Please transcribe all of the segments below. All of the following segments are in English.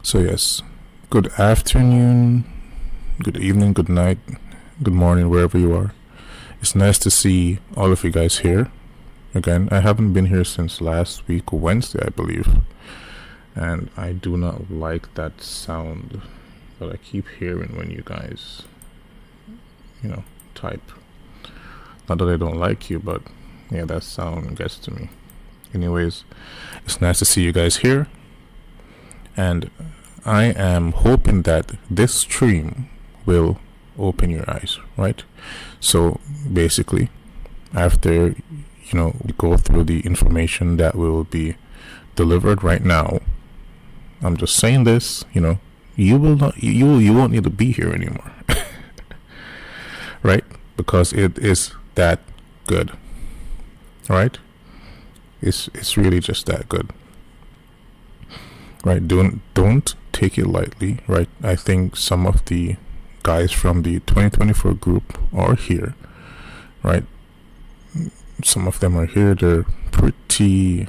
So yes, good afternoon, good evening, good night, good morning, wherever you are. It's nice to see all of you guys here. Again, I haven't been here since last week, Wednesday, I believe. And I do not like that sound that I keep hearing when you guys, type. Not that I don't like you, but yeah, that sound gets to me. Anyways, it's nice to see you guys here. And I am hoping that this stream will open your eyes, right? So basically, after we go through the information that will be delivered right now, I'm just saying this, you will not, you won't need to be here anymore, right? Because it is that good, right? It's really just that good, right? Don't take it lightly, right? I think some of the guys from the 2024 group are here, right? Some of them are here. They're pretty,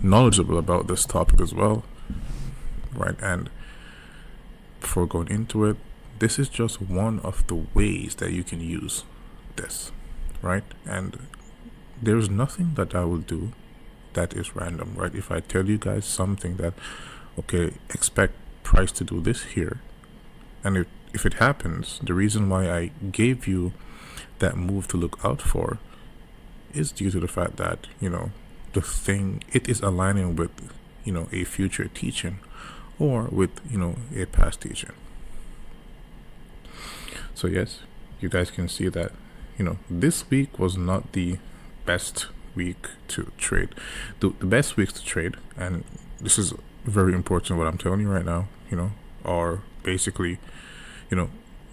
knowledgeable about this topic as well, right? And before going into it, this is just one of the ways that you can use this, right? And there's nothing that I will do that is random, right? If I tell you guys something that, okay, expect Price to do this here, and if it happens, the reason why I gave you that move to look out for is due to the fact that, the thing, it is aligning with, a future teaching or with, a past teaching. So yes, you guys can see that, this week was not the best week to trade. The best weeks to trade, and this is very important what I'm telling you right now, are basically,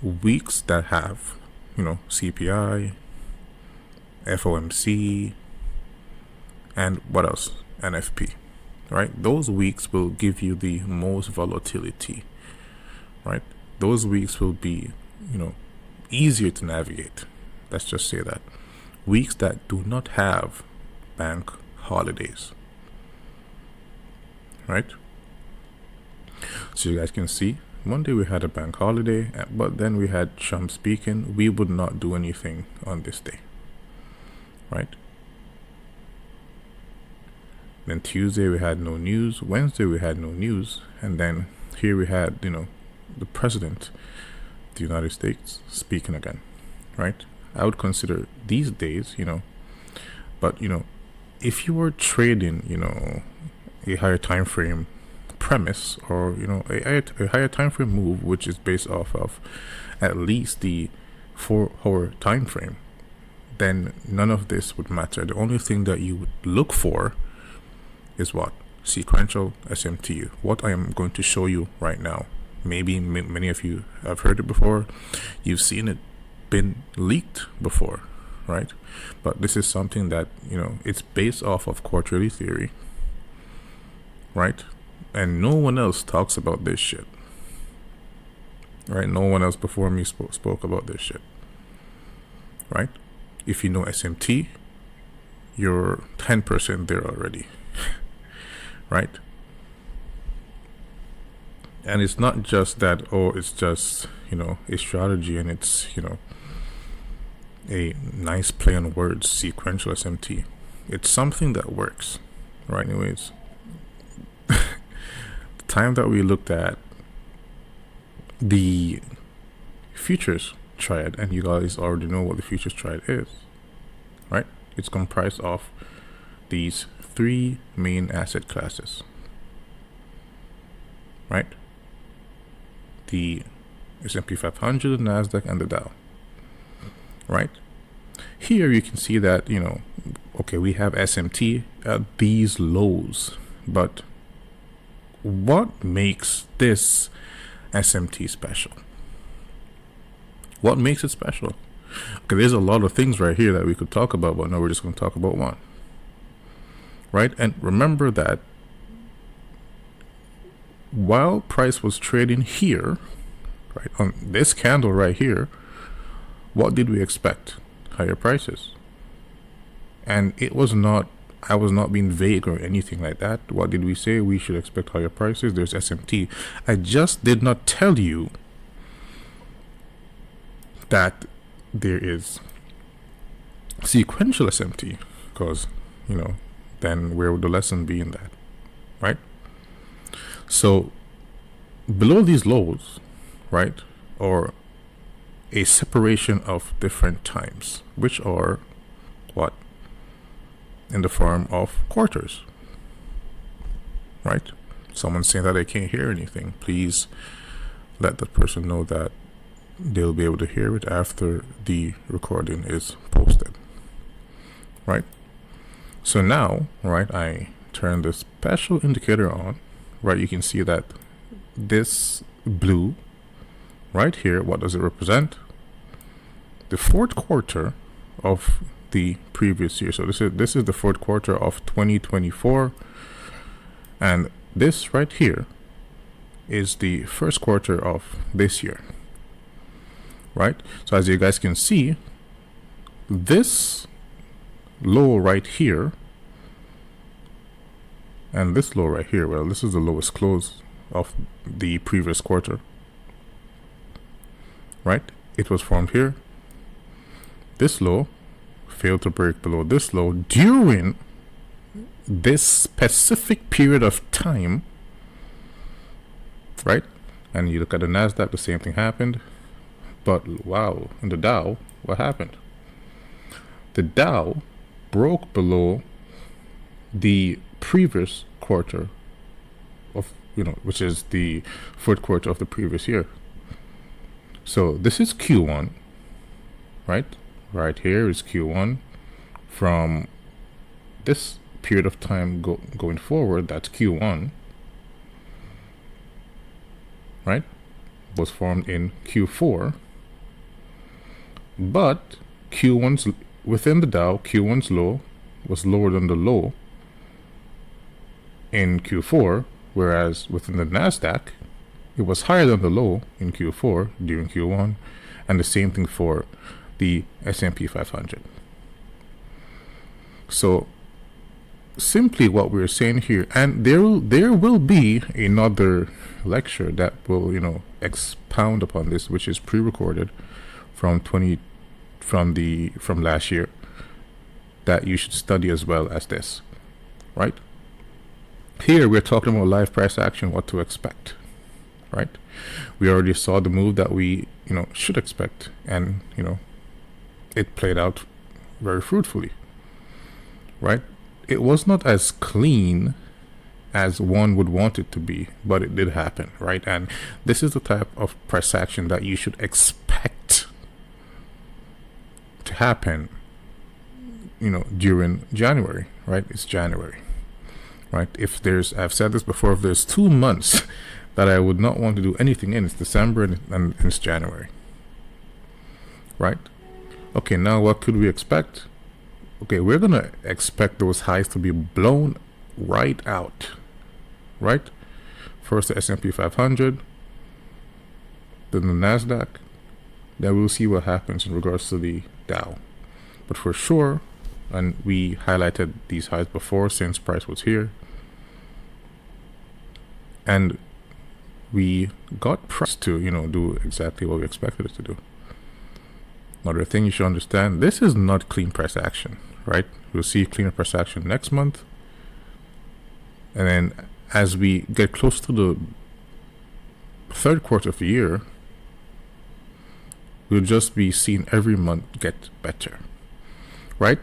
weeks that have, CPI, FOMC, and what else? NFP, right? Those weeks will give you the most volatility, right? Those weeks will be, easier to navigate. Let's just say that. Weeks that do not have bank holidays, right? So you guys can see, Monday we had a bank holiday, but then we had Trump speaking. We would not do anything on this day, right? Then Tuesday we had no news. Wednesday we had no news. And then here we had, the president of the United States speaking again, right? I would consider these days, but, if you were trading, a higher time frame premise, or a higher time frame move, which is based off of at least the 4-hour time frame, then none of this would matter. The only thing that you would look for is what? Sequential SMT, what I am going to show you right now. Maybe many of you have heard it before, you've seen it been leaked before, right? But this is something that, it's based off of quarterly theory, right? And no one else talks about this shit, right? No one else before me spoke about this shit, right? If you know SMT, you're 10% there already, right? And it's not just that, it's just, a strategy, and it's, a nice play on words, sequential SMT. It's something that works, right? Anyways, the time that we looked at the futures triad, and you guys already know what the futures triad is, right? It's comprised of these 3 main asset classes, right? The S&P 500, the Nasdaq, and the Dow, right? Here you can see that, okay, we have SMT at these lows, but what makes this SMT special? What makes it special? Okay, there's a lot of things right here that we could talk about, but no, we're just going to talk about one, right? And remember that while price was trading here, right, on this candle right here, what did we expect? Higher prices. And it was not I was not being vague or anything like that. What did we say? We should expect higher prices. There's SMT. I just did not tell you that there is sequential SMT, because, then where would the lesson be in that, right? So below these lows, right, or a separation of different times, which are what? In the form of quarters, right? Someone's saying that they can't hear anything. Please let that person know that they'll be able to hear it after the recording is posted, right? So now, right, I turn the special indicator on, right? You can see that this blue right here, what does it represent? The fourth quarter of the previous year. So this is the fourth quarter of 2024, and this right here is the first quarter of this year, right? So as you guys can see, this low right here and this low right here, well, this is the lowest close of the previous quarter, right? It was formed here. This low failed to break below this low during this specific period of time, right? And you look at the NASDAQ, the same thing happened. But wow, in the Dow, what happened? The Dow broke below the previous quarter of, which is the fourth quarter of the previous year. So this is Q1, right? Right here is Q1. From this period of time going forward, that's Q1, right? Was formed in Q4. But Q1's within the Dow, Q1's low was lower than the low in Q4, whereas within the NASDAQ, it was higher than the low in Q4 during Q1, and the same thing for the S&P 500. So simply what we're saying here, and there will be another lecture that will expound upon this, which is pre-recorded from last year, that you should study as well as this, right? Here we're talking about live price action, what to expect, right? We already saw the move that we should expect, and it played out very fruitfully, right? It was not as clean as one would want it to be, but it did happen, right? And this is the type of price action that you should expect to happen during January, right? It's January, right? I've said this before, if there's 2 months that I would not want to do anything in, it's December and it's January, right? Okay, now what could we expect? Okay, we're gonna expect those highs to be blown right out, right? First the S&P 500, then the NASDAQ, then we'll see what happens in regards to the Dow. But for sure, and we highlighted these highs before since price was here, and we got price to do exactly what we expected it to do. Another thing you should understand, this is not clean price action, right? We'll see cleaner price action next month, and then as we get close to the third quarter of the year, we'll just be seeing every month get better, right?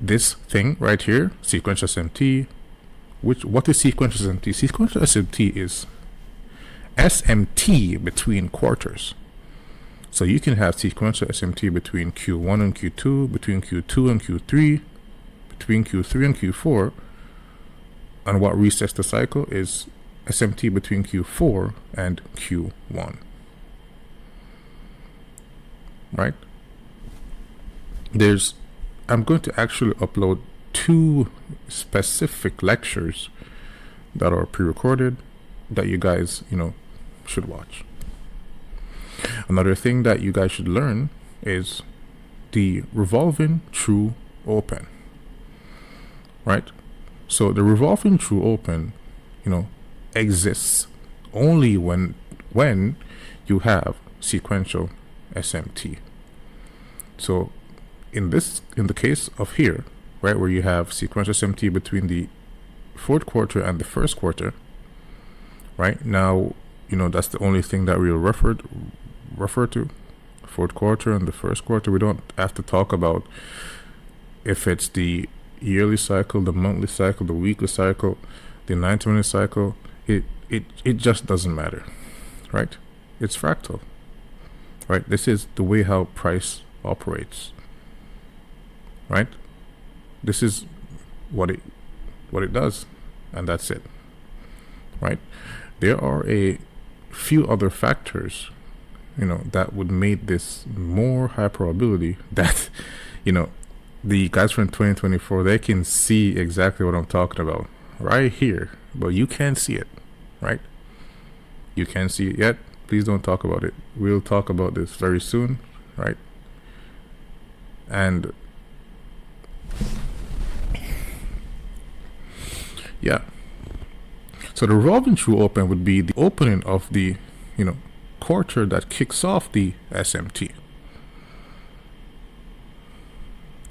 This thing right here, sequential SMT, what is sequential SMT? Sequential SMT is SMT between quarters. So you can have sequential SMT between Q1 and Q2, between Q2 and Q3, between Q3 and Q4, and what resets the cycle is SMT between Q4 and Q1, right? I'm going to actually upload 2 specific lectures that are pre-recorded that you guys should watch. Another thing that you guys should learn is the revolving true open. right? So the revolving true open, exists only when you have sequential SMT. So in the case of here, right, where you have sequential SMT between the fourth quarter and the first quarter, right? Now, that's the only thing that we'll refer to, fourth quarter and the first quarter. We don't have to talk about if it's the yearly cycle, the monthly cycle, the weekly cycle, the 90-minute cycle. It just doesn't matter, right? It's fractal, right? This is the way how price operates, right? This is what it does, and that's it, right? There are a few other factors, that would make this more high probability that, the guys from 2024, they can see exactly what I'm talking about right here, but you can't see it, right? You can't see it yet. Please don't talk about it. We'll talk about this very soon, right? And yeah. So the revolving true open would be the opening of the, quarter that kicks off the SMT.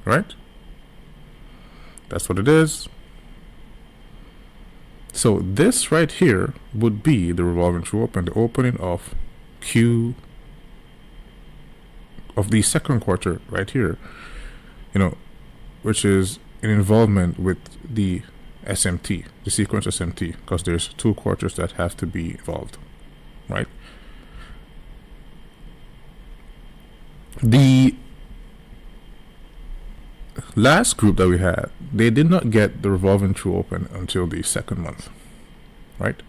Right? That's what it is. So this right here would be the revolving true open, the opening of Q of the second quarter right here, which is an involvement with the SMT, the sequential SMT, because there's two quarters that have to be involved, right? The last group that we had, they did not get the revolving true open until the second month, right?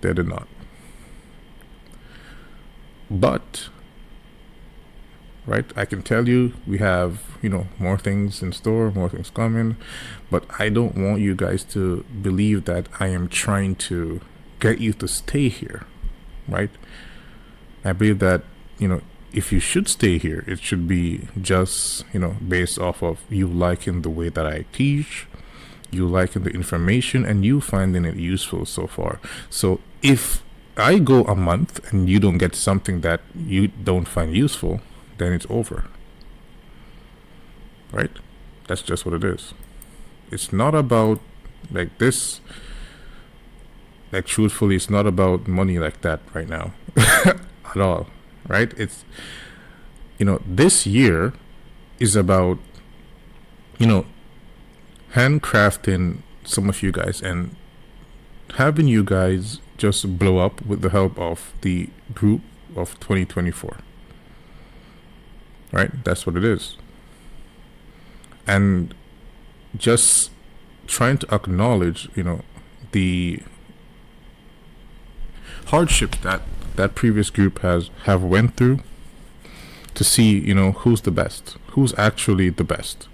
They did not. But, right, I can tell you we have, more things in store, more things coming, but I don't want you guys to believe that I am trying to get you to stay here, right? I believe that, if you should stay here, it should be just, based off of you liking the way that I teach, you liking the information, and you finding it useful so far. So if I go a month and you don't get something that you don't find useful, then it's over, right? That's just what it is. It's not about like this, like truthfully, it's not about money like that right now at all, right? It's, this year is about, handcrafting some of you guys and having you guys just blow up with the help of the group of 2024. Right? That's what it is. And just trying to acknowledge, the hardships that previous group have went through to see, who's the best, who's actually the best.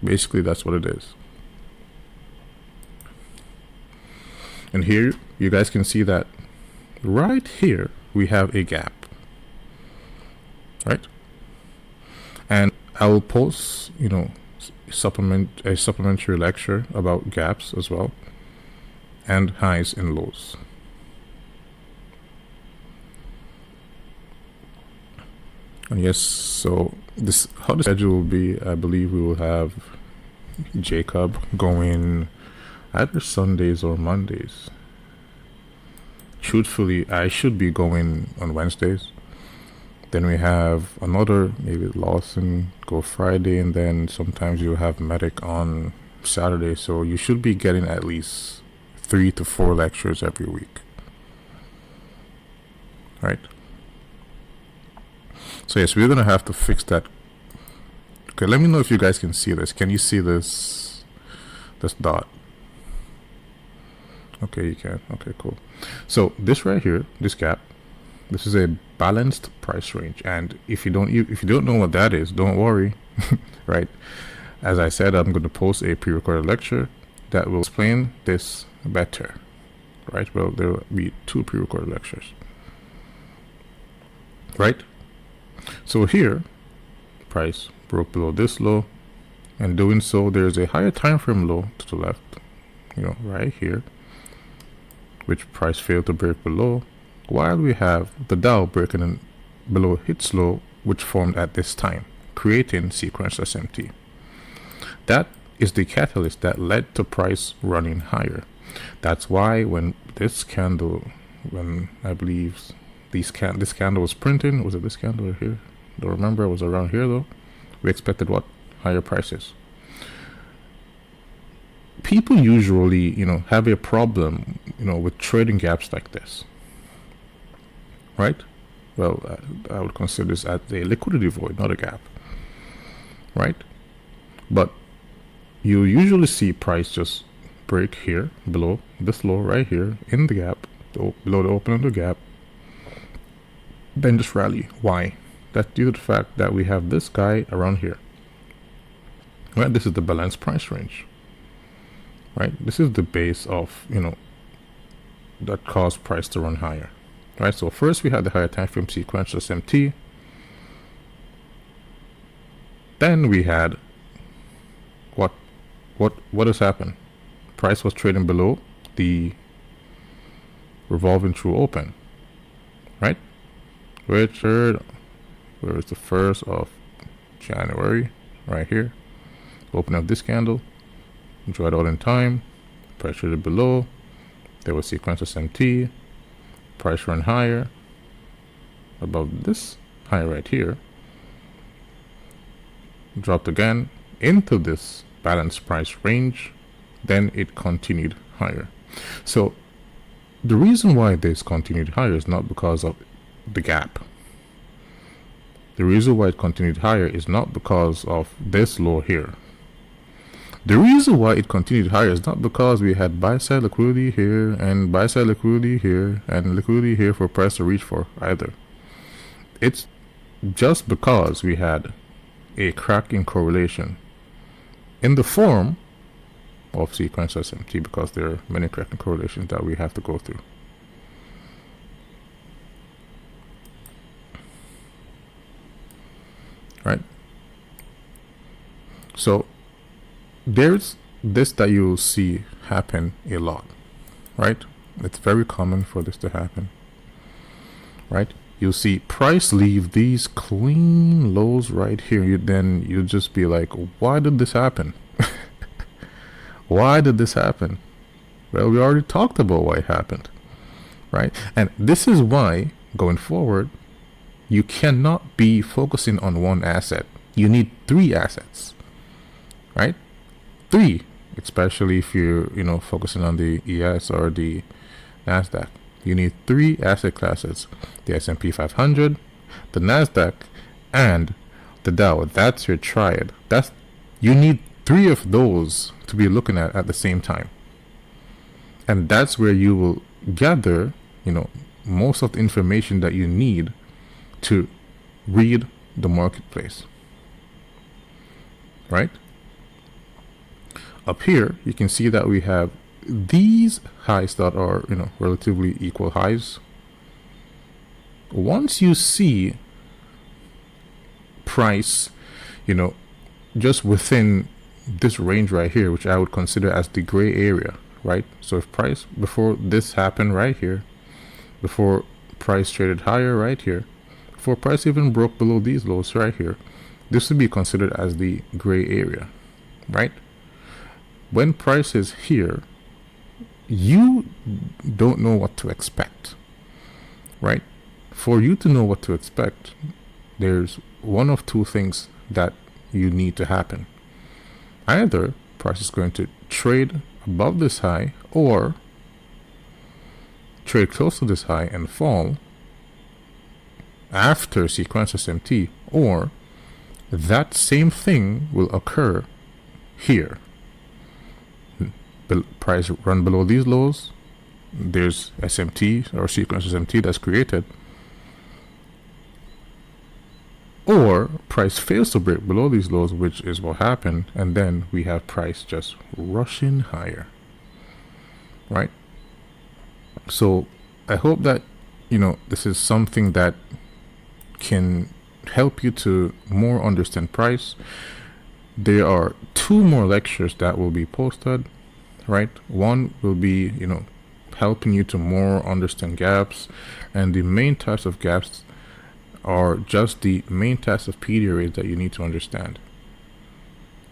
Basically, that's what it is. And here, you guys can see that right here, we have a gap, right? And I will post, a supplementary lecture about gaps as well, and highs and lows. And yes, so how the schedule will be, I believe we will have Jacob going either Sundays or Mondays. Truthfully, I should be going on Wednesdays. Then we have another, maybe Lawson go Friday, and then sometimes you'll have Medic on Saturday. So you should be getting at least 3 to 4 lectures every week, right? So yes, we're gonna have to fix that. Okay, let me know if you guys can see this. Can you see this dot? Okay, you can. Okay, cool. So this right here, this gap, this is a balanced price range. And if you don't know what that is, don't worry, right? As I said, I'm going to post a pre-recorded lecture that will explain this better, right? Well, there will be 2 pre-recorded lectures, right? So here, price broke below this low, And doing so, there's a higher time frame low to the left, right here, which price failed to break below, while we have the Dow breaking in below its low, which formed at this time, creating sequential SMT. That is the catalyst that led to price running higher. That's why when this candle, when I believe this candle was printing, was it this candle right here? Don't remember, it was around here though. We expected what? Higher prices. People usually, have a problem, with trading gaps like this, right? Well, I would consider this as a liquidity void, not a gap, right? But you usually see price just break here below this low right here in the gap, below the open of the gap, then just rally. Why? That's due to the fact that we have this guy around here, right? This is the balanced price range, right? This is the base of, that caused price to run higher, right? So first we had the higher time frame sequential SMT. Then we had what has happened? Price was trading below the revolving true open, right? Where is the 1st of January? Right here. Open up this candle, draw it out in time, price traded below, there was sequential SMT, price run higher, above this high right here, dropped again into this balanced price range, then it continued higher. So the reason why this continued higher is not because of the gap. The reason why it continued higher is not because of this low here. The reason why it continued higher is not because we had buy side liquidity here and buy side liquidity here and liquidity here for price to reach for either. It's just because we had a crack in correlation in the form of sequential SMT, because there are many cracking correlations that we have to go through. Right? So there's this that you'll see happen a lot, right? It's very common for this to happen, right? You'll see price leave these clean lows right here. Then you'll just be like, why did this happen? Why did this happen? Well, we already talked about why it happened, right? And this is why, going forward, you cannot be focusing on one asset. You need 3 assets, right? 3, especially if you're, focusing on the ES or the NASDAQ. You need 3 asset classes: the S&P 500, the NASDAQ, and the Dow. That's your triad. You need 3 of those to be looking at the same time. And that's where you will gather, most of the information that you need to read the marketplace, right? Up here, you can see that we have these highs that are, relatively equal highs. Once you see price, just within this range right here, which I would consider as the gray area, right? So if price, before this happened right here, before price traded higher right here, before price even broke below these lows right here, this would be considered as the gray area, right? When price is here, you don't know what to expect, right? For you to know what to expect, there's one of 2 things that you need to happen. Either price is going to trade above this high, or trade close to this high and fall after sequential SMT, or that same thing will occur here. Price run below these lows, there's SMT or sequential SMT that's created, or price fails to break below these lows, which is what happened, and then we have price just rushing higher, right? So I hope that this is something that can help you to more understand price. there are 2 more lectures that will be posted, right? One will be, helping you to more understand gaps, and the main types of gaps are just the main types of PD arrays that you need to understand.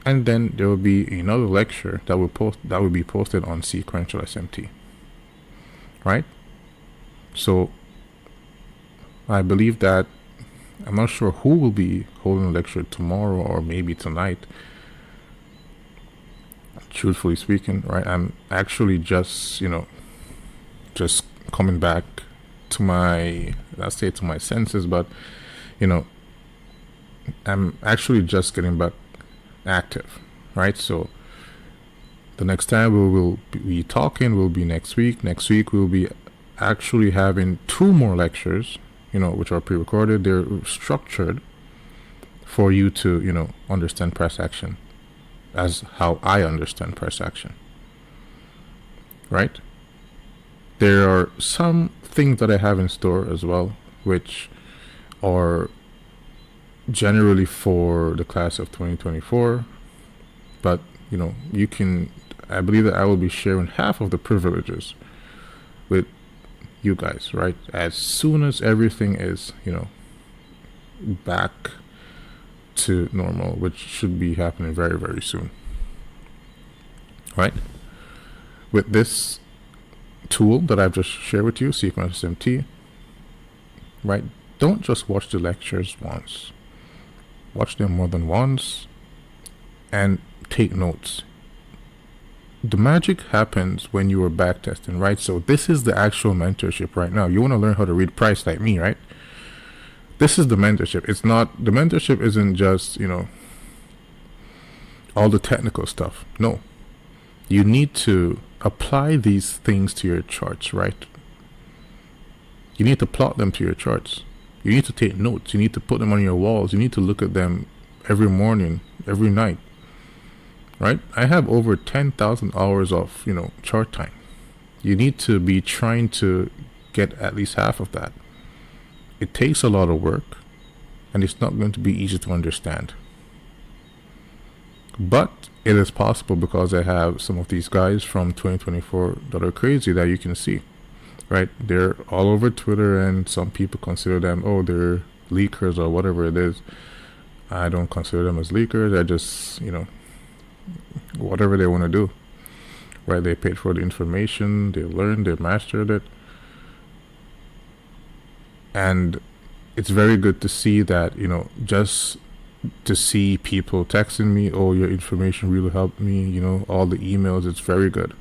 And then there will be another lecture that will be posted on Sequential SMT, right? So I believe that, I'm not sure who will be holding a lecture tomorrow or maybe tonight. Truthfully speaking, right? I'm actually just coming back to my, let's say, to my senses, but I'm actually just getting back active, right? So the next time we will be talking will be next week. Next week we'll be actually having 2 more lectures, which are pre-recorded. They're structured for you to, understand press action as how I understand press action, right? There are some things that I have in store as well, which are generally for the class of 2024, but I believe that I will be sharing half of the privileges with you guys, right? As soon as everything is, back to normal, which should be happening very, very soon, right? With this tool that I've just shared with you, Sequential SMT, right? Don't just watch the lectures once. Watch them more than once and take notes. The magic happens when you are backtesting, right? So this is the actual mentorship right now. You want to learn how to read price like me, right? This is the mentorship. The mentorship isn't just, all the technical stuff. No. You need to apply these things to your charts, right? You need to plot them to your charts. You need to take notes. You need to put them on your walls. You need to look at them every morning, every night, right? I have over 10,000 hours of, chart time. You need to be trying to get at least half of that. It takes a lot of work, and it's not going to be easy to understand. But it is possible because I have some of these guys from 2024 that are crazy that you can see, right? They're all over Twitter, and some people consider them, they're leakers or whatever it is. I don't consider them as leakers. I just, whatever they want to do, right? They paid for the information, they learned, they mastered it. And it's very good to see that, just to see people texting me, your information really helped me, all the emails, it's very good,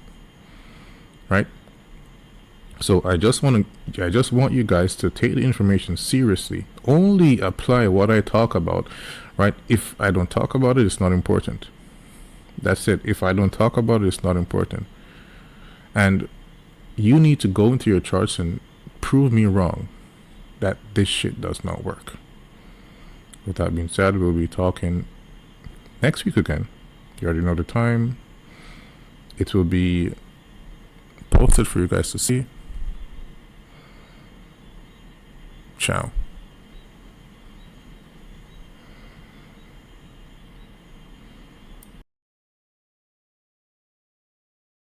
right? So I just want you guys to take the information seriously. Only apply what I talk about, right? If I don't talk about it, it's not important. That's it. If I don't talk about it, it's not important. And you need to go into your charts and prove me wrong that this shit does not work. With that being said, we'll be talking next week again. You already know the time. It will be posted for you guys to see. Ciao.